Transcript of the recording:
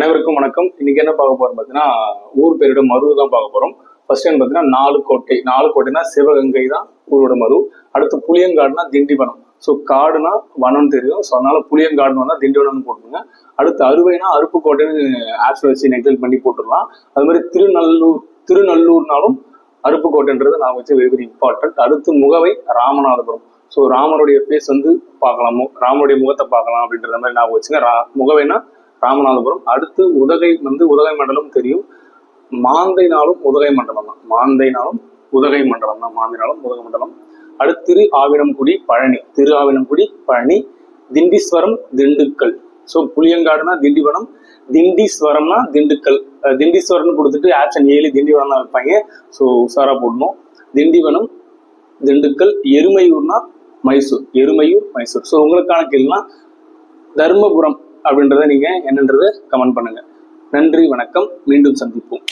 அனைவருக்கும் வணக்கம். இன்னைக்கு என்ன பார்க்க போறோம் பார்த்தீங்கன்னா, ஊர் பேரோட மருவு தான் பார்க்க போறோம். ஃபர்ஸ்ட் டைம் பார்த்தீங்கன்னா நாலுக்கோட்டைனா சிவகங்கை தான் ஊரோட மரு. அடுத்து புளியங்காடுனா திண்டிவனம். ஸோ காடுனா வனம்னு தெரியும். ஸோ அதனால புளியங்காடுன்னு வந்தா திண்டிவனம்னு போட்டுருங்க. அடுத்து அறுவைனா அருப்புக்கோட்டைன்னு ஆப்ஷன் வச்சு நெக்ஸ்ட் பண்ணி போட்டுடலாம். அது மாதிரி திருநல்லூர்னாலும் அருப்புக்கோட்டைன்றது நான் வச்சு வெரி வெரி இம்பார்ட்டன்ட். அடுத்து முகவை ராமநாதபுரம். ஸோ ராமருடைய ஃபேஸ் வந்து பார்க்கலாம், ராமருடைய முகத்தை பார்க்கலாம் அப்படின்ற மாதிரி நான் வச்சுங்க. முகவைனா ராமநாதபுரம். அடுத்து உதகை வந்து உதகை மண்டலம் தெரியும். மாந்தைனாலும் உதகை மண்டலம் தான். மாந்தைனாலும் உதகை மண்டலம். அடுத்து திரு ஆவினம்குடி பழனி. திண்டீஸ்வரம் திண்டுக்கல். ஸோ புளியங்காடுனா திண்டிவனம், திண்டீஸ்வரம்னா திண்டுக்கல். திண்டீஸ்வரம்னு கொடுத்துட்டு ஆப்ஷன் 7 திண்டிவனம் தான் வைப்பாங்க. ஸோ உசாரா போடணும். திண்டிவனம் திண்டுக்கல். எருமையூர்னா மைசூர். ஸோ உங்களுக்கான கேள்வினா தர்மபுரம் அப்படின்றத நீங்க என்னன்றதை கமெண்ட் பண்ணுங்க. நன்றி, வணக்கம். மீண்டும் சந்திப்போம்.